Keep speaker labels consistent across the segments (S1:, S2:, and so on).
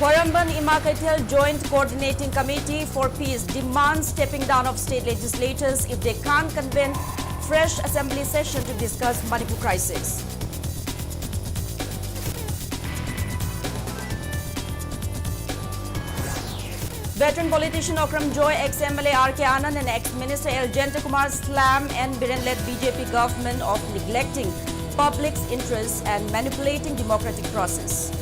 S1: Waramban Imakaithel Joint Coordinating Committee for Peace demands stepping down of state legislators if they can't convene fresh assembly session to discuss Manipur crisis. Veteran politician Okram Joy, ex-MLA R.K. Anand and ex-minister L. Jentakumar slam and Biren-led BJP government of neglecting public's interests and manipulating democratic process.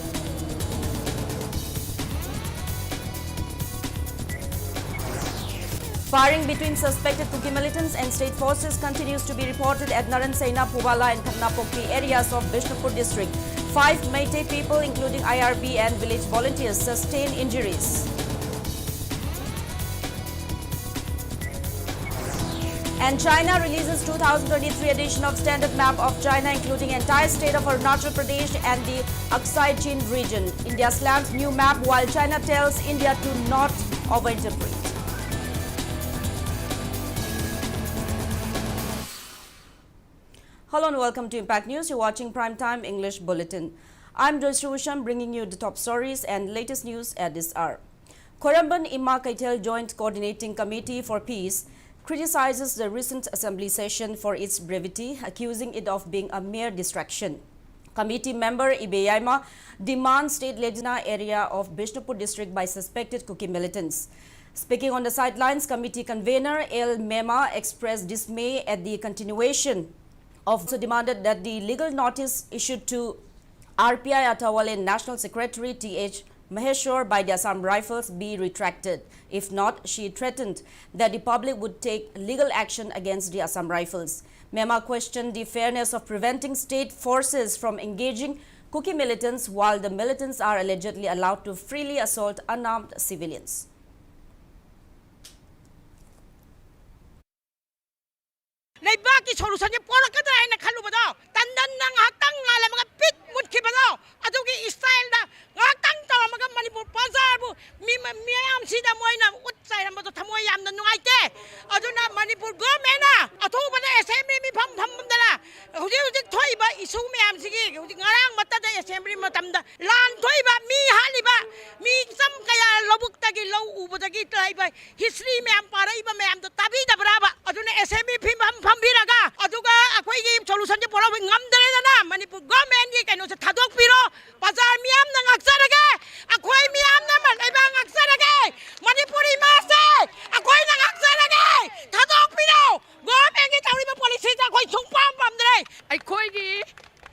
S1: Firing between suspected Kuki militants and state forces continues to be reported at Naransena, Pubala and Khanapokri areas of Bishnupur district. 5 Meitei people, including IRB and village volunteers, sustained injuries. And China releases 2023 edition of Standard Map of China, including entire state of Arunachal Pradesh and the Aksai Chin region. India slams new map while China tells India to not overinterpret. Hello and welcome to Impact News. You're watching Primetime English Bulletin. I'm JOYSHREE USHAM bringing you the top stories and latest news at this hour. Waramban Imakaithel Joint Coordinating Committee for Peace criticizes the recent assembly session for its brevity, accusing it of being a mere distraction. Committee member Ibeyaima demands state legislature area of Bishnupur district by suspected Kuki militants. Speaking on the sidelines, committee convener El Mema expressed dismay at the continuation also demanded that the legal notice issued to RPI Atawale National Secretary T.H. Maheshwar by the Assam Rifles be retracted. If not, she threatened that the public would take legal action against the Assam Rifles. Mema questioned the fairness of preventing state forces from engaging Kuki militants while the militants are allegedly allowed to freely assault unarmed civilians.
S2: Leibaki solution ni pora kada ay nakhalu bado tandan nang hatang ngala mga pit mutki bado adugi style na ngatang taw mga Manipur bazar bu miyam sida moy na utsay na bado thamoy yam na nungay te aduna Manipur government na athu bana assembly mi pham tham dala huji thoi ba issue miyam sigi huji ngarang mata da assembly matam da lan thoi ba mi hali ba mi sam kaya lobuk tagi low ubu tagi tai ba history miyam para iba miyam to tabi da braba aduna assembly phim Pambiraga, aduga akoy gi solution ji pora ngamdare na Manipur government gi kaino sa thadok piro bazar miyam na ngaksarage akoy miyam na ibang ngaksarage Manipuri mase akoy na ngaksarage thadok piro government gi tawri ba policy ta akoy sungpam pamdare akoy gi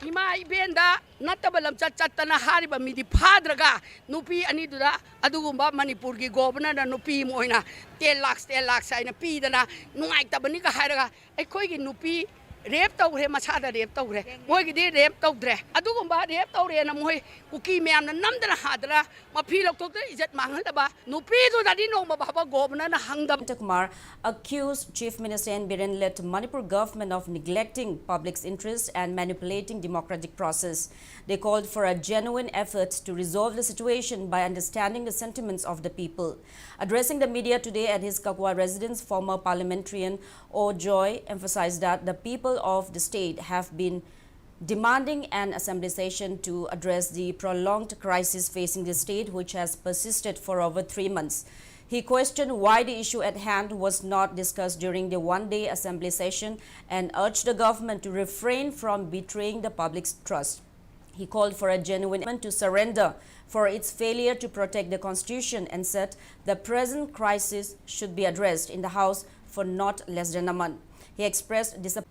S2: ima ibenda natabalam chat-chat na hariba midi padraga nupi ani duda adugumba Manipur gi governor na nupi mo ina 10 lakhs ay na pi da na nungay tabani ka haraga ay koy gi nupi rep tawre masada rep tawre moy gi de rep tawdre adugumba rep tawre na moy kuki meyam na namdana hadra mapilok tok ijat mangal ba nupi du dadi no mababa governor na hangdam
S1: Jentakumar accused Chief Minister N. Biren-led Manipur government of neglecting public's interest and manipulating democratic process. They called for a genuine effort to resolve the situation by understanding the sentiments of the people. Addressing the media today at his Kakwa residence, former parliamentarian O. Joy emphasized that the people of the state have been demanding an assembly session to address the prolonged crisis facing the state, which has persisted for over 3 months. He questioned why the issue at hand was not discussed during the one-day assembly session and urged the government to refrain from betraying the public's trust. He called for a genuine effort to surrender for its failure to protect the constitution and said the present crisis should be addressed in the House for not less than a month. He expressed disappointment.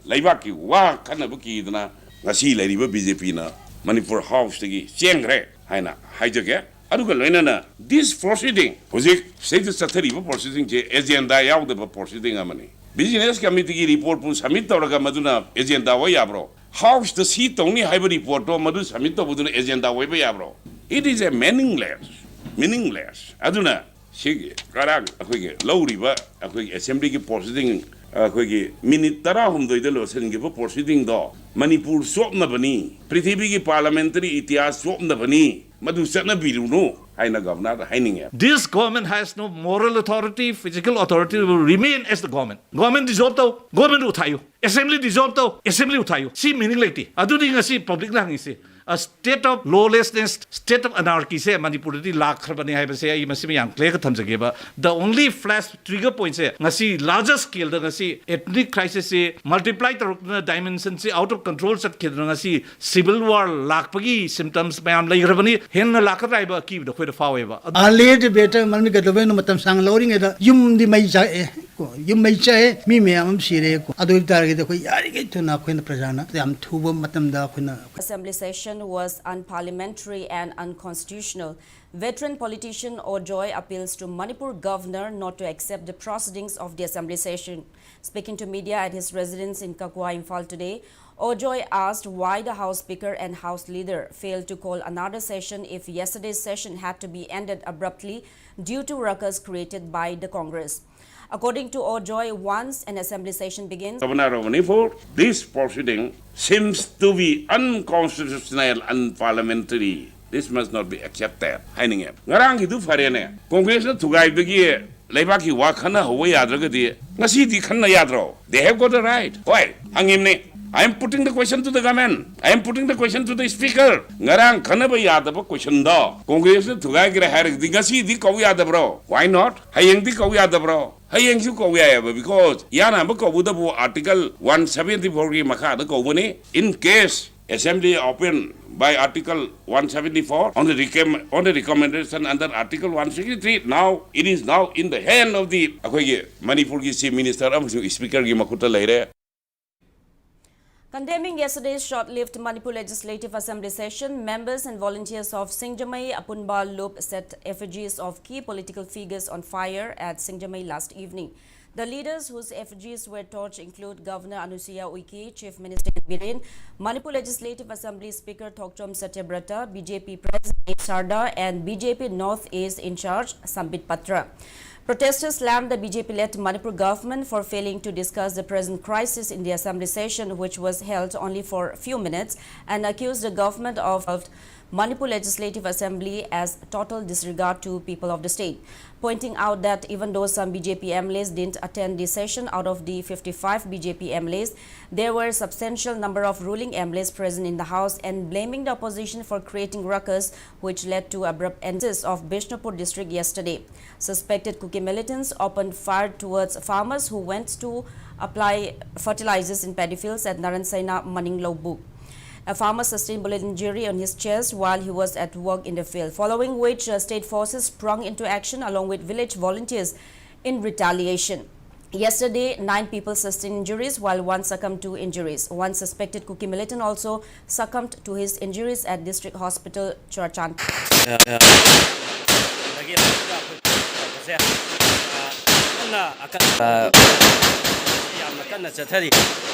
S3: Laibaki wa kana buki dana ngasi lairiba BJP na Manipur House tagi chengre haina haijage aduga loina this proceeding hojik state sathari ba proceeding je agenda yaw de proceeding amani business committee gi report pu submit tawraga maduna agenda wa yabro House the seat tongni haiba report to madu submit to buduna agenda wa ba yabro it is a meaningless aduna sig karag akoi lawriba akoi assembly gi proceeding akoi minute tara humdoi de lo sen gi proceeding do Manipur swapna bani prithvi gi parliamentary ityas swapna bani madu satna biruno haina governor haining
S4: This government has no moral authority, physical authority, will remain as the government. Government dissolved though, government uthayo. Assembly dissolved though, assembly uthayo. See meaning like this. Aduni nga si public lang isi. A state of lawlessness, state of anarchy se Manipur di lakh bani hai base ai masimi yang clear ka thamjage. The only flash trigger point se ngasi larger scale da ngasi ethnic crisis se multiply tarukna dimension se out of control sat khidra ngasi civil war lakpagi symptoms mayam lai grabani hen lakha raiba ki da khoi da faweba.
S5: Ale de better malmi ka dobe no matam sang loring eda yum di mai ja ko yum mai cha mi me am sire ko adu tar ge ko yari ge to na ko na prajana am thubo matam da ko na.
S1: Assembly session was unparliamentary and unconstitutional. Veteran politician Ojoy appeals to Manipur governor not to accept the proceedings of the assembly session. Speaking to media at his residence in Kakwa, Imphal today, Ojoy asked why the House Speaker and House Leader failed to call another session if yesterday's session had to be ended abruptly due to ruckus created by the Congress. According to Ojoy, once an assembly session begins,
S3: Governor of Manipur, this proceeding seems to be unconstitutional and parliamentary. This must not be accepted. Haining it. Ngarang itu farene. Congress na tugai bagi lebaki wakana hawa yadragadi. Ngasi di khana yadro. They have got the right. Why? Hangim ne. I am putting the question to the government. I am putting the question to the speaker. Ngarang khana ba yadaba question da. Congress na tugai gira harik di ngasi di kau yadabro. Why not? Hayeng di kau yadabro. Hayeng su kau yadabro because yana ba kau buda bu article 174 ki makha da kau bani. In case assembly open by Article 174 on the recommendation under Article 163. Now it is now in the hand of the Manipur Chief Minister Speaker Makuta Leire.
S1: Condemning yesterday's short-lived Manipur Legislative Assembly session, members and volunteers of Singjamai Apunba Loop set effigies of key political figures on fire at Singjamai last evening. The leaders whose effigies were torched include Governor Anusuya Uike, Chief Minister Biren, Manipur Legislative Assembly Speaker Thokchom Satyabrata, BJP President Sarda, and BJP North East in charge Sambit Patra. Protesters slammed the BJP-led Manipur government for failing to discuss the present crisis in the assembly session, which was held only for a few minutes, and accused the government of Manipur Legislative Assembly as total disregard to people of the state, pointing out that even though some BJP MLAs didn't attend the session, out of the 55 BJP MLAs, there were a substantial number of ruling MLAs present in the House, and blaming the opposition for creating ruckus, which led to abrupt exodus of Bishnupur district yesterday. Suspected Kuki militants opened fire towards farmers who went to apply fertilizers in paddy fields at Naransaina Maninglaubuk. A farmer sustained bullet injury on his chest while he was at work in the field, following which state forces sprung into action along with village volunteers in retaliation. Yesterday, 9 people sustained injuries while 1 succumbed to injuries. One suspected Kuki militant also succumbed to his injuries at District Hospital, Churachan.
S6: Kan chathari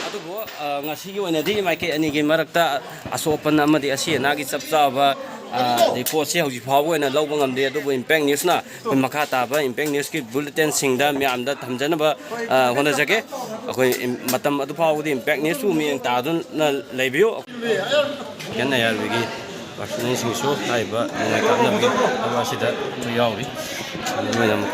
S6: adugo ngasi gi oina di mai ke ani gi marakta asopan amadi asi na gi chapcha ba report se hoji phaw oina lobang amde adugo impact news na makha ta ba impact news ki bulletin singda myam da thamjana ba hona jage akoi matam adu phaw di impact news su mi ta dun na leibiyo yan na yar gi personal sing so hai ba ngai ka na bi aba sida tu yawi mai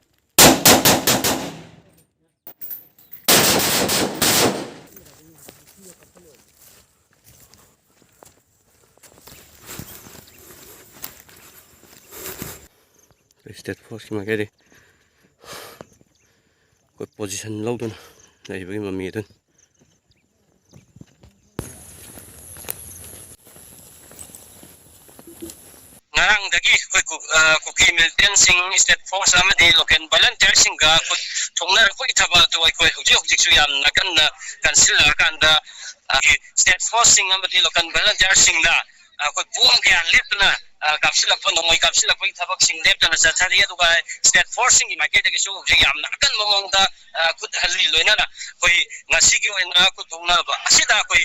S6: state force ki magari ko position low dun dai bagi mami dun ngarang dagi ko ki militant sing state force amadi local volunteer sing ga ko thongna ko ithaba to ko hoji su yam na kan sila kan da state force sing amadi local volunteer sing da ko buang kyan lepna kapsilak po nung may kapsilak po itabak sing dep na sa tariya to kay state forcing i makita kiso yam na kan momong da kut halilo na koy ngasigi na kutong na ba asida koy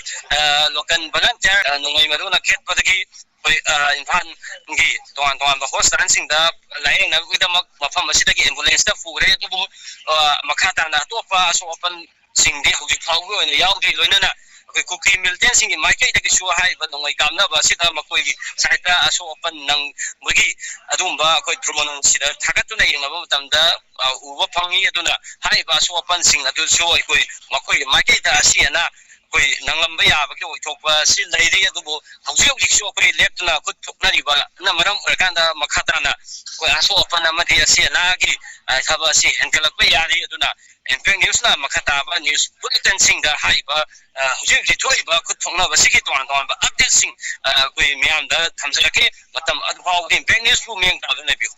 S6: local volunteer nung may maruna ket padagi koy infan ngi tuan ba host sing da laing na wida mafam asida gi ambulance da fure to makata na to pa so open sing de hoji phaw na yaw di loina na koi kuki militant sing mai kai da su hai ba ngai kam na ba sida makoi saita aso open nang mugi adumba koi drumon sida thagatu na yeng ba tam da uba phangi aduna hai ba so open sing adu so koi makoi mai kai da asiana koi nangamba ya ba ki oithokpa si leiri adubu hausi hausi so koi leptuna khut thukna riba na maram arkanda makhatana koi aso open amadi asiana gi thaba si henkalakpa yari aduna impact news na makhata ba news bulletin sing da hai ba hujik ji thoi ba khut thongna ba sigi ton ton ba update sing koi myam da thamjake matam adhaw impact news pu meng ta na bi.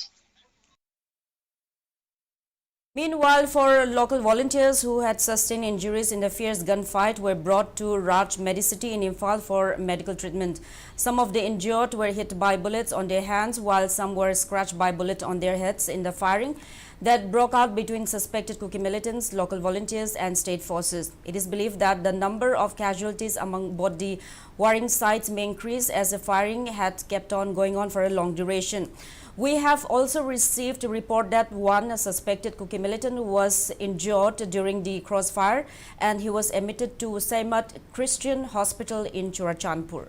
S1: Meanwhile, 4 local volunteers who had sustained injuries in the fierce gunfight were brought to Raj Medicity in Imphal for medical treatment. Some of the injured were hit by bullets on their hands, while some were scratched by bullets on their heads in the firing that broke out between suspected Kuki militants, local volunteers and state forces. It is believed that the number of casualties among both the warring sides may increase as the firing had kept on going on for a long duration. We have also received a report that one suspected Kuki militant was injured during the crossfire and he was admitted to Saimat Christian Hospital in Churachandpur.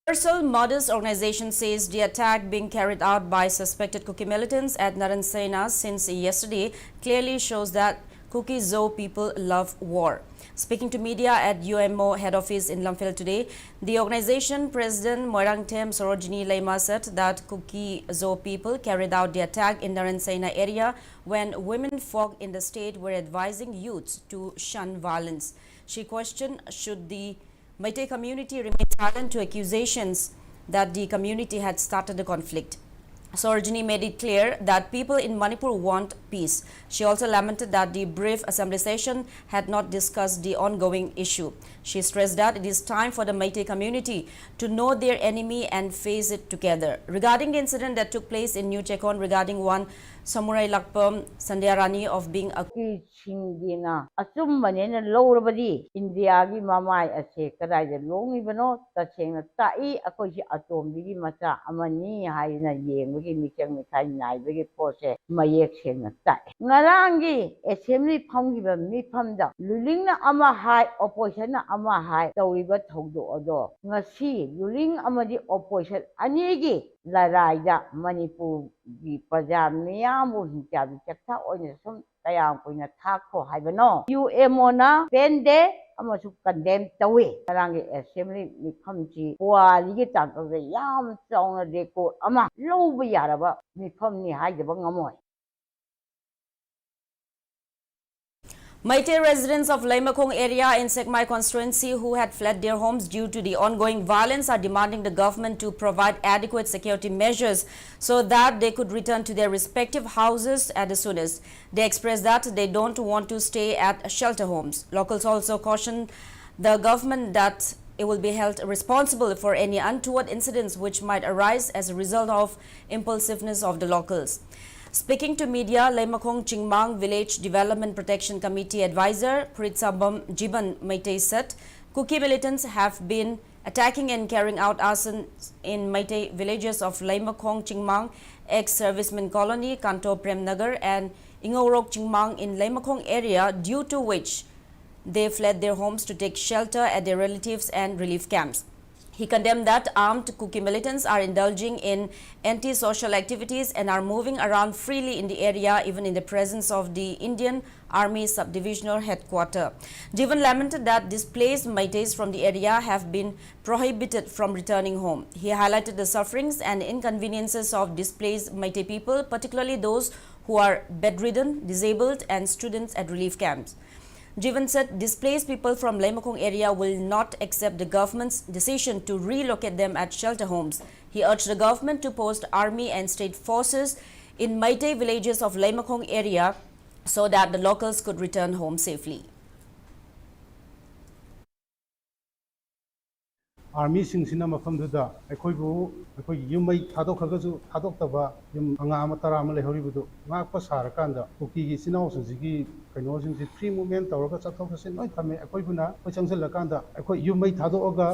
S1: Universal Mothers Organization says the attack being carried out by suspected Kuki militants at Naransena since yesterday clearly shows that Kuki Zo people love war. Speaking to media at UMO head office in Lamphel today, the organization president Moirangthem Sarojini Laima said that Kuki Zo people carried out the attack in Naransena area when women folk in the state were advising youths to shun violence. She questioned should the Meitei community remain silent to accusations that the community had started the conflict. Sarojini made it clear that people in Manipur want peace. She also lamented that the brief assembly session had not discussed the ongoing issue. She stressed that it is time for the Meitei community to know their enemy and face it together. Regarding the incident that took place in New Chekon regarding one Samurai Lakpam Sandhyarani of being accused
S7: Singina Asum Manena Lowbody India Mamai Ase Kadai Longi Bano Taching Tai Akoji Atom Bigi Mata Amani Haina Yeng Wiki Mikang Mikai Bigi Pose Mayek Sing Tai Narangi Assembly Pongiba Mipamda Lulina Ama High Opposition Ama High Tawiba Togo Odo Nasi Luling Amadi Opposition Anigi Laraida Manipur Pajamia Jabi Chapta on some Tayang Puna Tako Hibano. UMOna Pende Amasu condemned the way. Arangi Assembly Mikamji, Ligita of the Yam Song of the Court Ama Low Yaraba Mikamni Hidebangamoy.
S1: Meitei residents of Laimakong area in Sekmai constituency who had fled their homes due to the ongoing violence are demanding the government to provide adequate security measures so that they could return to their respective houses at the soonest. They expressed that they don't want to stay at shelter homes. Locals also cautioned the government that it will be held responsible for any untoward incidents which might arise as a result of impulsiveness of the locals. Speaking to media, Laimakong Chingmang Village Development Protection Committee Advisor Pritsabam Jiban Meitei said Kuki militants have been attacking and carrying out arson in Meitei villages of Laimakong Chingmang, ex-serviceman colony, Kanto Premnagar and Ingorok Chingmang in Laimakong area, due to which they fled their homes to take shelter at their relatives and relief camps. He condemned that armed Kuki militants are indulging in anti-social activities and are moving around freely in the area even in the presence of the Indian Army Subdivisional Headquarters. Jivan lamented that displaced Meiteis from the area have been prohibited from returning home. He highlighted the sufferings and inconveniences of displaced Meitei people, particularly those who are bedridden, disabled and students at relief camps. Jivan said displaced people from Laimakong area will not accept the government's decision to relocate them at shelter homes. He urged the government to post army and state forces in Meitei villages of Laimakong area so that the locals could return home safely.
S8: Army Singsina Mafamduda, Akoibu, you may Tadokazu, Tadokava, Yum Angama Taramale Horibudu, Mark Pasarakanda, Uki Sinos, Zigi, ꯀꯩꯅꯣꯁꯤꯡꯁꯤ free movement ꯇꯧꯔꯒ ꯆꯠꯊꯣꯛ ꯆꯠꯁꯤꯟ ꯂꯣꯏ ꯊꯝꯃꯦ ꯑꯩꯈꯣꯏꯕꯨꯅ ꯑꯩꯈꯣꯏ ꯆꯪꯁꯤꯜꯂꯀꯥꯟꯗ ꯑꯩꯈꯣꯏ ꯌꯨꯝ ꯃꯩ ꯊꯥꯗꯣꯛꯑꯒ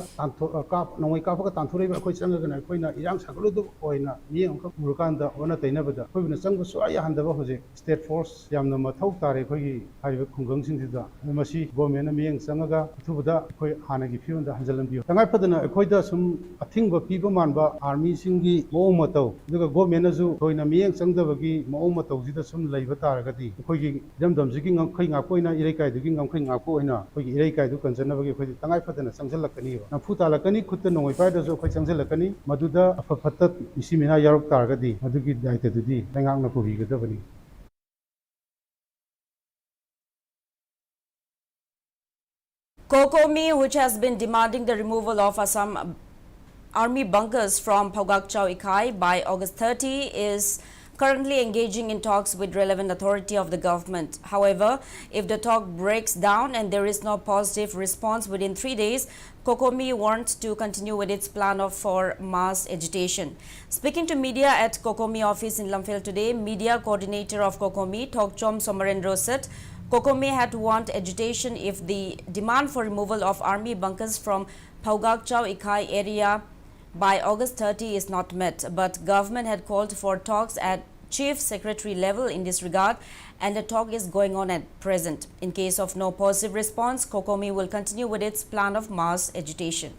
S8: ꯅꯣꯡꯃꯩ ꯀꯥꯞꯄꯒ ꯇꯥꯟꯊꯣꯔꯛꯏꯕ ꯑꯩꯈꯣꯏ ꯆꯪꯉꯒꯅ ꯑꯩꯈꯣꯏꯅ ꯏꯔꯥꯡ ꯁꯥꯒꯠꯂꯨꯗꯕ ꯑꯣꯏꯅ ꯃꯤꯠꯌꯦꯡ ꯑꯃꯈꯛ ꯎꯔꯀꯥꯟꯗ ꯑꯣꯟꯅ ꯇꯩꯅꯕꯗ ꯑꯩꯈꯣꯏꯕꯨꯅ ꯆꯪꯕ ꯁꯨꯡꯌꯥ ꯌꯥꯍꯟꯗꯕ ꯍꯧꯖꯤꯛ ꯁ꯭ꯇꯦꯠ ꯐꯣꯔꯁ ꯌꯥꯝꯅ ꯃꯊꯧ ꯇꯥꯔꯦ ꯑꯩꯈꯣꯏꯒꯤ ꯍꯥꯏꯔꯤꯕ ꯈꯨꯡꯒꯪꯁꯤꯡꯁꯤꯗ ꯃꯁꯤ ꯒꯣꯔꯃꯦꯟꯅ ꯃꯤꯠꯌꯦꯡ ꯆꯪꯉꯒ ꯑꯊꯨꯕꯗ ꯑꯩꯈꯣꯏ ꯍꯥꯟꯅꯒꯤ ꯐꯤꯕꯝꯗ ꯍꯟꯖꯤꯜꯍꯟꯕꯤꯌꯨ ꯇꯉꯥꯏꯐꯗꯅ ꯑꯩꯈꯣꯏꯗ ꯁꯨꯝ ꯑꯊꯤꯡꯕ ꯄꯤꯕ ꯃꯥꯟꯕ ꯑꯥꯔꯃꯤꯁꯤꯡꯒꯤ ꯃꯑꯣꯡ ꯃꯇꯧ ꯑꯗꯨꯒ ꯒꯣꯔꯃꯦꯟꯅꯁꯨ ꯊꯣꯏꯅ ꯃꯤꯠꯌꯦꯡ ꯆꯪꯗꯕꯒꯤ ꯃꯑꯣꯡ ꯃꯇꯧꯁꯤꯗ ꯁꯨꯝ ꯂꯩꯕ ꯇꯥꯔꯒꯗꯤ ꯑꯩꯈꯣꯏꯒꯤ ꯏꯔꯝꯗꯝꯁꯤꯒꯤ ꯉꯝꯈꯩ ꯉꯥꯛꯄ ꯑꯣꯏꯅ ꯏꯔꯩꯀꯥꯏꯗꯨꯒꯤ ꯉꯝꯈꯩ ꯉꯥꯛꯄ ꯑꯣꯏꯅ ꯑꯩꯈꯣꯏꯒꯤ ꯏꯔꯩꯀꯥꯏꯗꯨ ꯀꯟꯖꯅꯕꯒꯤ ꯑꯩꯈꯣꯏꯗꯤ ꯇꯉꯥꯏꯐꯗꯅ ꯆꯪꯁꯤꯜꯂꯛꯀꯅꯤꯕ ꯅꯝꯐꯨ ꯇꯥꯜꯂꯛꯀꯅꯤ ꯈꯨꯠꯇ ꯅꯣꯡꯃꯩ ꯄꯥꯏꯗ꯭ꯔꯁꯨ ꯑꯩꯈꯣꯏ ꯆꯪꯁꯤꯜꯂꯛꯀꯅꯤ ꯃꯗꯨꯗ ꯑꯐ ꯐꯠꯇ ꯃꯤꯁꯤ ꯃꯤꯅꯥ ꯌꯥꯎꯔꯛ ꯇꯥꯔꯒꯗꯤ ꯃꯗꯨꯒꯤ ꯗꯥꯏꯇꯗꯨꯗꯤ ꯂꯩꯉꯥꯛꯅ ꯄꯨꯕꯤꯒꯗꯕꯅꯤ
S1: Kokomi, which has been demanding the removal of Assam army bunkers from Phogakchau Ikai by August 30, is currently engaging in talks with relevant authority of the government. However, if the talk breaks down and there is no positive response within 3 days, Kokomi wants to continue with its plan for mass agitation. Speaking to media at Kokomi office in Lamphel today, media coordinator of Kokomi, Thokchom Somarendro, said Kokomi had warned agitation if the demand for removal of army bunkers from Phogakchau Ikai area by August 30 is not met, but government had called for talks at Chief Secretary level in this regard, and the talk is going on at present. In case of no positive response, Kokomi will continue with its plan of mass agitation.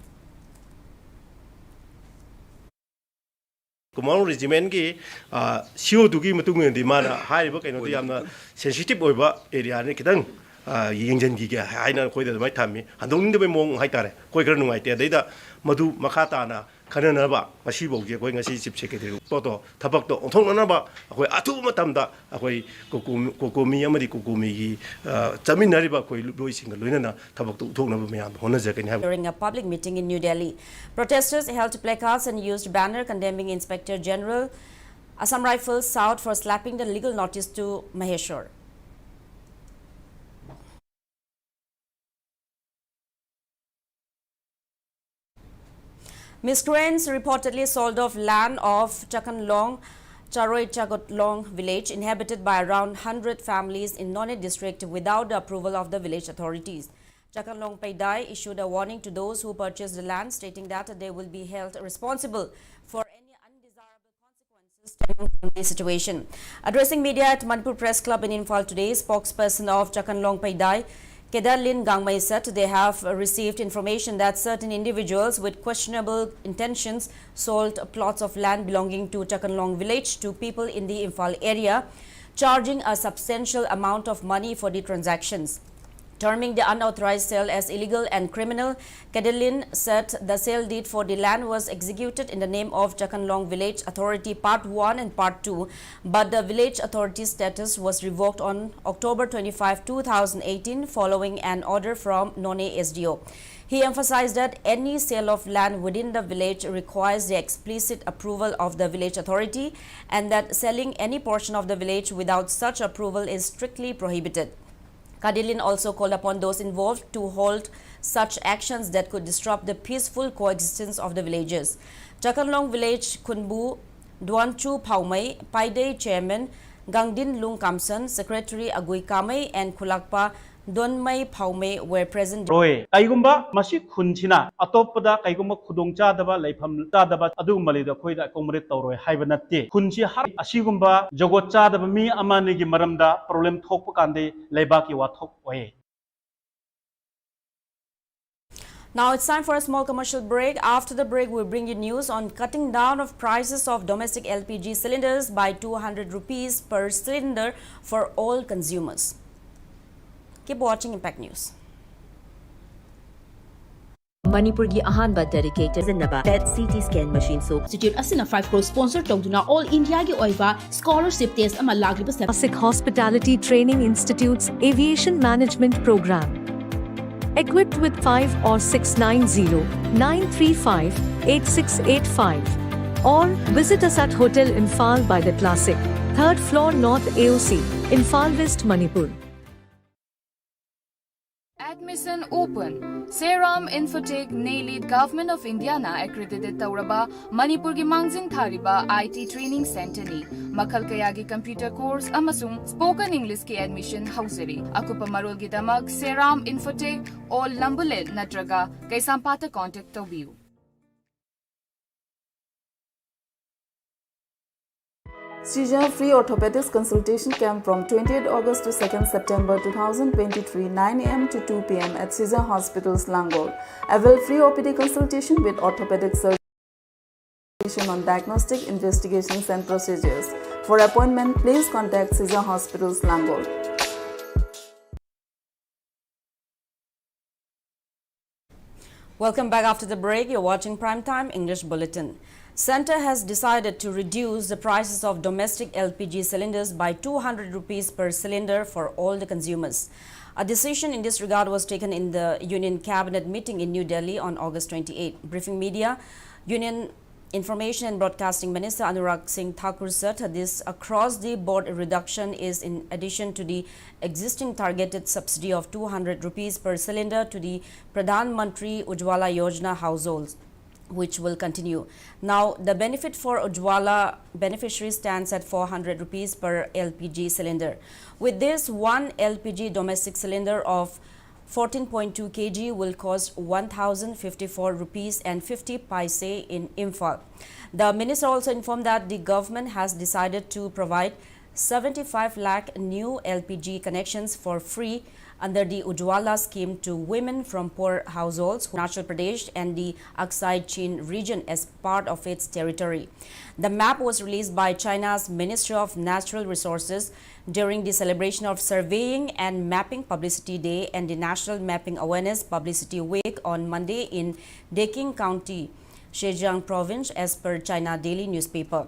S9: Kumang regiment ki siu dugi matung di mana hai ba kaino di amna sensitive oiba area ni kitang yengjen gi ga hai na koi da mai thami handong de mong hai tare koi kar nungai te dai da madu makha ta na khana na ba masi bo ge koi ngasi chief secretary to thabak to onthong na ba koi atu matam da koi kokomi amadi kokomi gi chamin nari ba koi loi sing loina na thabak to thong na ba myam hona ja kan ha.
S1: During a public meeting in New Delhi, protesters held placards and used banner condemning Inspector General Assam Rifles South for slapping the legal notice to Maheshwar. Miscreants reportedly sold off land of Chakanlong, Charoi Chagotlong village inhabited by around 100 families in None district without the approval of the village authorities. Chakanlong Paidai issued a warning to those who purchased the land, stating that they will be held responsible for any undesirable consequences stemming from this situation. Addressing media at Manipur Press Club in Imphal today, spokesperson of Chakanlong Paidai, Kedarlin Gangmai, said they have received information that certain individuals with questionable intentions sold plots of land belonging to Chakanlong village to people in the Imphal area, charging a substantial amount of money for the transactions. Terming the unauthorized sale as illegal and criminal, Kedarlin said the sale deed for the land was executed in the name of Chakanlong Village Authority Part 1 and Part 2, but the village authority status was revoked on October 25, 2018 following an order from None SDO. He emphasized that any sale of land within the village requires the explicit approval of the village authority and that selling any portion of the village without such approval is strictly prohibited. Kadilin also called upon those involved to hold such actions that could disrupt the peaceful coexistence of the villagers. Chakanlong Village Kunbu Duanchu Paumai, Paidai Chairman Gangdin Lung Kamsan, Secretary Agui Kamai and Kulakpa Donmai Paume were present.
S10: Roy, Kaigumba, Masi Kunchina, Atopada, Kaigumba Kudong Chadaba, Lapam Tadaba, Adu Malida, Koida, Comrade Toro, Hivanate, Kunchi Har, Ashigumba, Jogochadaba, Mi Amanigi Maramda, Problem Tokande, Lebaki Watok way.
S1: Now it's time for a small commercial break. After the break, we'll bring you news on cutting down of prices of domestic LPG cylinders by 200 rupees per cylinder for all consumers. Keep watching Impact News.
S11: Manipur gi ahanba dedicated zinaba PET CT scan machine so
S12: Institute asina 5 crore sponsor tawduna all India gi oiva scholarship test ama lagliba
S13: Classic Hospitality Training Institute's Aviation Management Program. Equipped with 5 or 690-935-8685 or visit us at Hotel Imphal by the Classic, 3rd floor North AOC, Imphal West, Manipur.
S14: Admission open. Seram Infotech Nailid Government of India na accredited Tauraba Manipur gi Mangjin Thariba IT Training Center ni. Makal kaya gi computer course amasung spoken English ki admission hausari. Akupa marul gi damag Seram Infotech all Lambulet natraga kay sampata contact tabiu.
S15: Sija Free Orthopedics Consultation Camp from 28 August to 2nd September 2023, 9 a.m. to 2 p.m. at Sija Hospitals, Langol. Avail free OPD consultation with orthopedic surgeon on diagnostic investigations and procedures. For appointment, please contact Sija Hospitals, Langol.
S1: Welcome back after the break. You're watching Primetime English Bulletin. Centre has decided to reduce the prices of domestic LPG cylinders by 200 rupees per cylinder for all the consumers. A decision in this regard was taken in the Union Cabinet meeting in New Delhi on August 28. Briefing media, Union Information and Broadcasting Minister Anurag Singh Thakur said this across-the-board reduction is in addition to the existing targeted subsidy of 200 rupees per cylinder to the Pradhan Mantri Ujjwala Yojana households, which will continue. Now, the benefit for Ujjwala beneficiaries stands at 400 rupees per LPG cylinder. With this, one LPG domestic cylinder of 14.2 kg will cost 1,054 rupees and 50 paise in Imphal. The minister also informed that the government has decided to provide 75 lakh new LPG connections for free under the Ujjwala scheme to women from poor households, Arunachal Pradesh and the Aksai Chin region as part of its territory. The map was released by China's Ministry of Natural Resources during the celebration of Surveying and Mapping Publicity Day and the National Mapping Awareness Publicity Week on Monday in Deqing County, Zhejiang Province, as per China Daily newspaper.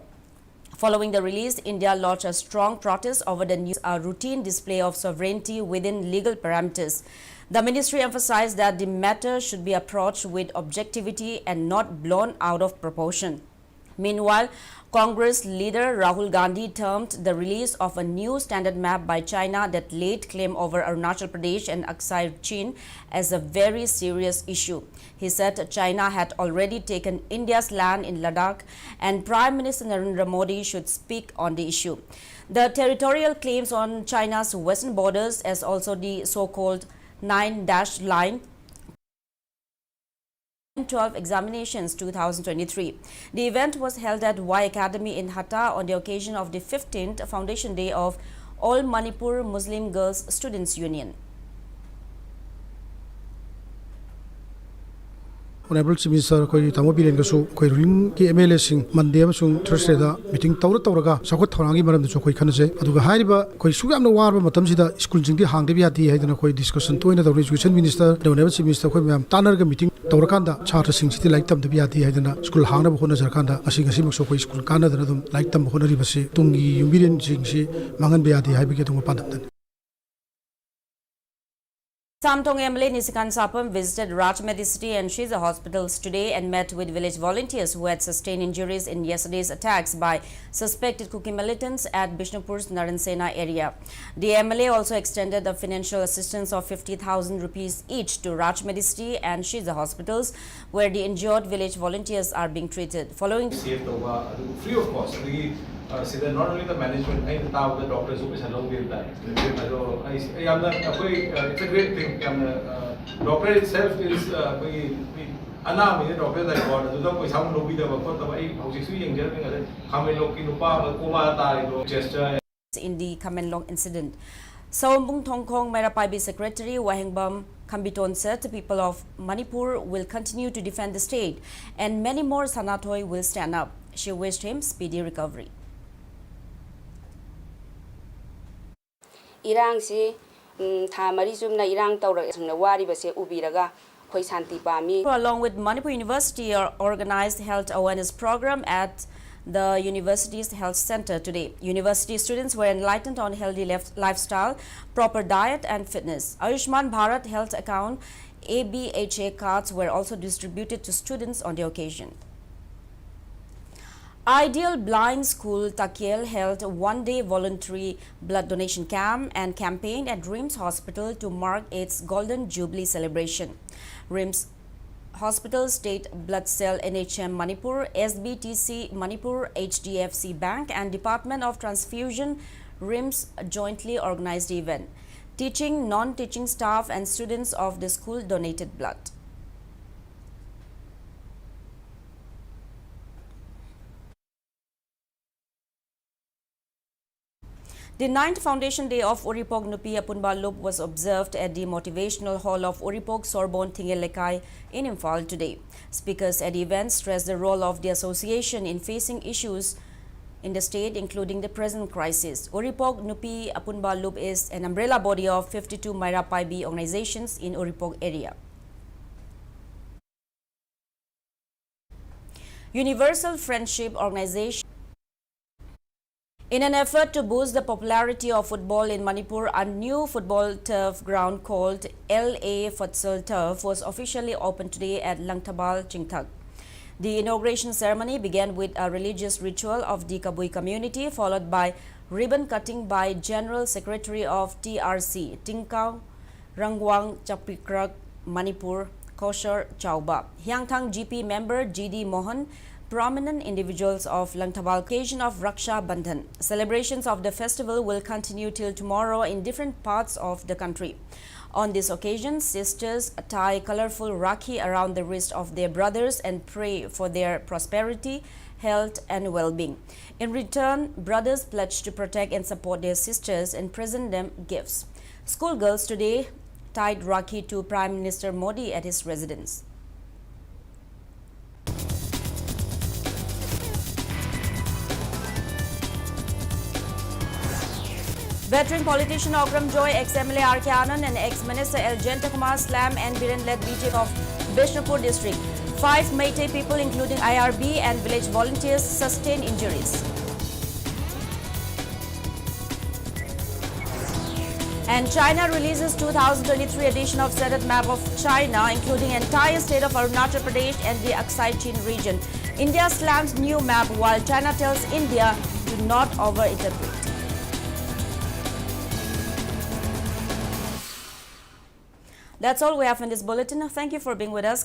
S1: Following the release, India launched a strong protest over the news, a routine display of sovereignty within legal parameters. The ministry emphasized that the matter should be approached with objectivity and not blown out of proportion. Meanwhile, Congress leader Rahul Gandhi termed the release of a new standard map by China that laid claim over Arunachal Pradesh and Aksai Chin as a very serious issue. He said China had already taken India's land in Ladakh and Prime Minister Narendra Modi should speak on the issue. The territorial claims on China's western borders, as also the so-called 9-dash line, 12 examinations 2023. The event was held at Y Academy in Hatta on the occasion of the 15th Foundation Day of All Manipur Muslim Girls Students Union.
S8: Honorable Chief Minister, koi tamo bilen kasu koi ruling ki MLA sing Monday amasung Thursday da meeting tawraga sakot thorangi maram da koi khanase aduga hairiba koi sugam na warba matam sida school jing di hangde bi ati haidana koi discussion toina da education minister Honorable Chief Minister koi ma'am tanar ga meeting tawrakanda chhatra sing sidi like tam da bi ati haidana school hangna bhona jarkanda asi gasi makso koi school kana da dum like tam bhona ri base tungi yumbiren sing si mangan bi ati haibi ke tung padam.
S1: Samtong MLA Nisikan Sapam visited Rajmedicity and Shiza hospitals today and met with village volunteers who had sustained injuries in yesterday's attacks by suspected Kuki militants at Bishnupur's Naransena area. The MLA also extended a financial assistance of 50,000 rupees each to Rajmedicity and Shiza hospitals, where the injured village volunteers are being treated. Following
S16: free of cost. Not only the management, the doctors who are long it's a great thing. Doctor itself is doctor that God
S1: in the Kamenlong incident. Sawambung Thongkong Merapai Secretary Wahengbam Kambiton said the people of Manipur will continue to defend the state and many more Sanatoi will stand up. She wished him speedy recovery.
S17: Irang si thamari sumna irang tawra sumna wari base ubiraga khoi santi pami.
S1: Along with Manipur University organized health awareness program at the university's health center today. University students were enlightened on healthy lifestyle, proper diet and fitness. Ayushman Bharat health account ABHA cards were also distributed to students on the occasion. Ideal Blind School Takiel held a one-day voluntary blood donation camp and campaign at RIMS Hospital to mark its Golden Jubilee celebration. RIMS Hospital State Blood Cell NHM Manipur, SBTC Manipur, HDFC Bank and Department of Transfusion RIMS jointly organized the event. Teaching, non-teaching staff and students of the school donated blood. The 9th Foundation Day of Uripog Nupi Apunba was observed at the Motivational Hall of Uripog Sorbonne Tingelekai in Imphal today. Speakers at the event stressed the role of the association in facing issues in the state, including the present crisis. Uripog Nupi Apunba is an umbrella body of 52 Maira Paibi organizations in Uripog area. Universal Friendship Organization. In an effort to boost the popularity of football in Manipur, a new football turf ground called LA Futsal Turf was officially opened today at Langtabal, Chingthak. The inauguration ceremony began with a religious ritual of the Kabui community, followed by ribbon cutting by General Secretary of TRC, Tingkau Rangwang Chapikrak, Manipur, Kosher Chauba, Hyangthang GP member GD Mohan, prominent individuals of Langtabal occasion of Raksha Bandhan. Celebrations of the festival will continue till tomorrow in different parts of the country. On this occasion, sisters tie colorful rakhi around the wrist of their brothers and pray for their prosperity, health and well-being. In return, brothers pledge to protect and support their sisters and present them gifts. Schoolgirls today tied rakhi to Prime Minister Modi at his residence. Veteran politician Ogram Joy, ex-MLA R.K. Anand and ex-minister L. Jentakumar Slam and Biren-led BJP of Bishnupur district. 5 Meitei people including IRB and village volunteers sustained injuries. And China releases 2023 edition of Sadat map of China, including entire state of Arunachal Pradesh and the Aksai Chin region. India slams new map while China tells India to not over-interpret. That's all we have in this bulletin. Thank you for being with us.